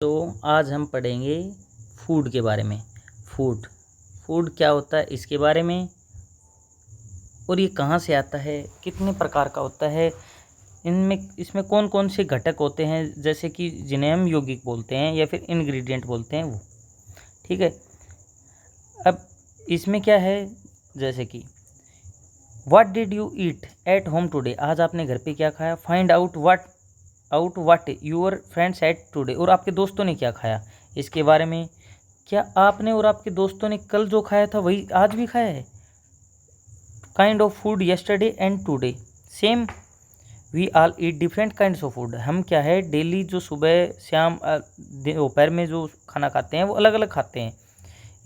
तो आज हम पढ़ेंगे फूड के बारे में। फूड फूड क्या होता है इसके बारे में, और ये कहाँ से आता है, कितने प्रकार का होता है, इसमें कौन कौन से घटक होते हैं, जैसे कि जिन्हें हम यौगिक बोलते हैं या फिर इंग्रेडिएंट बोलते हैं वो। ठीक है। अब इसमें क्या है, जैसे कि what did you eat at home today, आज आपने घर पे क्या खाया। Find out what your friends ate today, और आपके दोस्तों ने क्या खाया इसके बारे में। क्या आपने और आपके दोस्तों ने कल जो खाया था वही आज भी खाया है। Kind of food yesterday and today same, we all eat different kinds of food. हम क्या है डेली जो सुबह शाम दोपहर में जो खाना खाते हैं वो अलग अलग खाते हैं,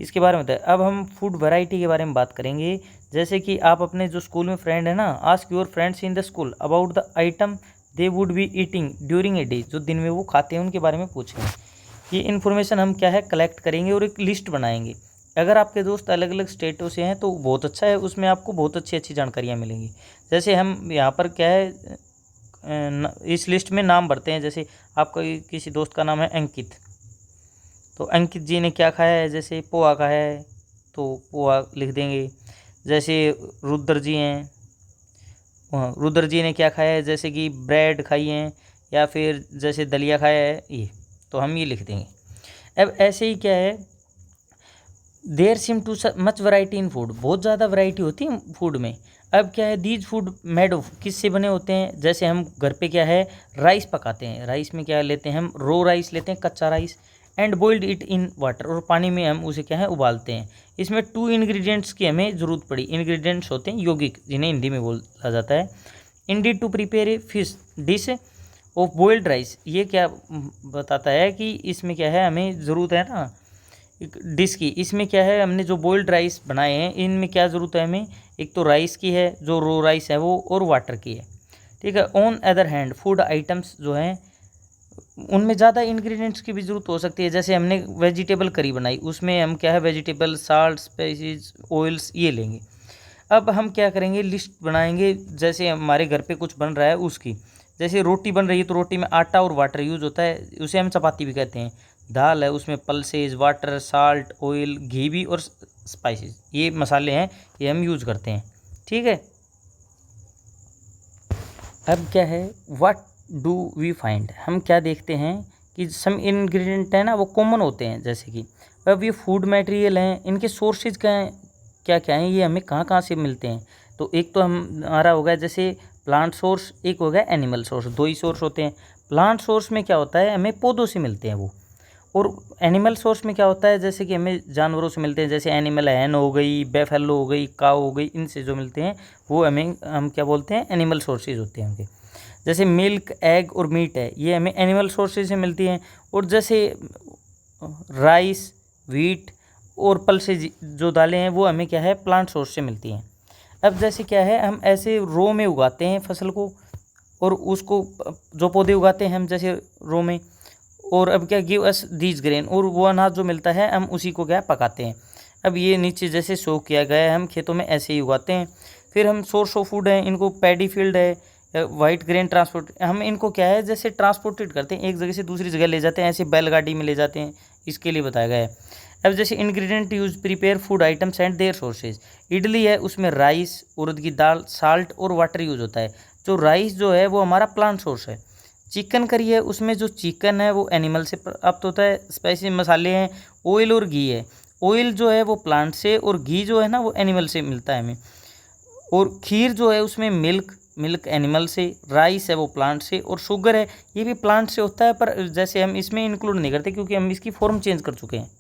इसके बारे में बताए। अब हम फूड वैरायटी के बारे में बात करेंगे। जैसे कि आप अपने जो स्कूल में फ्रेंड है ना, ask your friends in the school about the item they would be eating during a day, जो दिन में वो खाते हैं उनके बारे में पूछेंगे। ये इन्फॉर्मेशन हम क्या है कलेक्ट करेंगे और एक लिस्ट बनाएंगे। अगर आपके दोस्त अलग अलग स्टेटों से हैं तो बहुत अच्छा है, उसमें आपको बहुत अच्छी अच्छी जानकारियाँ मिलेंगी। जैसे हम यहाँ पर क्या है इस लिस्ट में नाम भरते हैं। जैसे आपका किसी दोस्त का नाम है अंकित, तो अंकित जी ने क्या खाया है, जैसे पोहा खाया है तो पोहा लिख देंगे। जैसे रुद्र जी हैं, रुद्र जी ने क्या खाया है, जैसे कि ब्रेड खाई है या फिर जैसे दलिया खाया है, ये तो हम ये लिख देंगे। अब ऐसे ही क्या है, there seem too much variety in food, बहुत ज़्यादा वैरायटी होती है फूड में। अब क्या है, दीज फूड मेड ऑफ किससे बने होते हैं। जैसे हम घर पे क्या है राइस पकाते हैं, राइस में क्या लेते हैं हम रो राइस लेते हैं, कच्चा rice, and boiled it in water, और पानी में हम उसे क्या है उबालते हैं। इसमें 2 इंग्रेडिएंट्स की हमें ज़रूरत पड़ी। इंग्रेडिएंट्स होते हैं यौगिक, जिन्हें हिंदी में बोला जाता है। Indeed to prepare a fish dish of boiled rice, ये क्या बताता है कि इसमें क्या है हमें ज़रूरत है ना एक डिश की। इसमें क्या है हमने जो बॉइल्ड राइस बनाए हैं इनमें क्या ज़रूरत है हमें, एक तो राइस की है जो रो राइस है वो, और वाटर की है। ठीक है। On other hand food items जो हैं उनमें ज़्यादा इंग्रेडिएंट्स की भी ज़रूरत हो सकती है। जैसे हमने वेजिटेबल करी बनाई, उसमें हम क्या है वेजिटेबल साल्ट स्पाइसेस ऑयल्स ये लेंगे। अब हम क्या करेंगे लिस्ट बनाएंगे, जैसे हमारे घर पे कुछ बन रहा है उसकी। जैसे रोटी बन रही है तो रोटी में आटा और वाटर यूज़ होता है, उसे हम चपाती भी कहते हैं। दाल है उसमें पल्सेस वाटर साल्ट ऑयल घी भी और स्पाइसेस, ये मसाले हैं ये हम यूज़ करते हैं। ठीक है। अब क्या है व्हाट डू वी फाइंड, हम क्या देखते हैं कि सम इंग्रेडिएंट है ना वो कॉमन होते हैं। जैसे कि अब ये फूड मटेरियल हैं, इनके सोर्सेज क्या हैं, क्या क्या हैं, ये हमें कहाँ कहाँ से मिलते हैं। तो एक तो हमारा होगा जैसे प्लांट सोर्स, एक हो गया एनिमल सोर्स, 2 ही सोर्स होते हैं। प्लांट सोर्स में क्या होता है हमें पौधों से मिलते हैं वो, और एनिमल सोर्स में क्या होता है जैसे कि हमें जानवरों से मिलते हैं। जैसे एनिमल हैन हो गई, बेफेलो हो गई, काऊ हो गई, इनसे जो मिलते हैं वो हम क्या बोलते हैं एनिमल सोर्सेज होते हैं उनके। जैसे मिल्क एग और मीट है ये हमें एनिमल सोर्सेज से मिलती हैं। और जैसे राइस व्हीट और पल्सेज जो दालें हैं वो हमें क्या है प्लांट सोर्स से मिलती हैं। अब जैसे क्या है हम ऐसे रो में उगाते हैं फसल को, और उसको जो पौधे उगाते हैं हम जैसे रो में, और अब क्या गिव अस दीज ग्रेन, और वो अनाज जो मिलता है हम उसी को क्या पकाते हैं। अब ये नीचे जैसे शो किया गया है हम खेतों में ऐसे ही उगाते हैं। फिर हम सोर्स ऑफ फूड है, इनको पैडी फील्ड है, वाइट ग्रेन ट्रांसपोर्ट, हम इनको क्या है जैसे ट्रांसपोर्टेड करते हैं एक जगह से दूसरी जगह ले जाते हैं, ऐसे बैलगाड़ी में ले जाते हैं, इसके लिए बताया गया है। अब जैसे ingredient use prepare food items and their sources, idli है उसमें राइस उड़द की दाल साल्ट और वाटर यूज होता है। जो राइस जो है वो हमारा प्लांट सोर्स है। चिकन करी है उसमें जो चिकन है वो एनिमल से प्राप्त होता है। स्पाइसी मसाले हैं ऑयल और घी है, ऑयल जो है वो प्लांट से और घी जो है ना वो एनिमल से मिलता है हमें। और खीर जो है उसमें मिल्क एनिमल से, राइस है वो प्लांट से, और शुगर है ये भी प्लांट से होता है, पर जैसे हम इसमें इंक्लूड नहीं करते क्योंकि हम इसकी फॉर्म चेंज कर चुके हैं।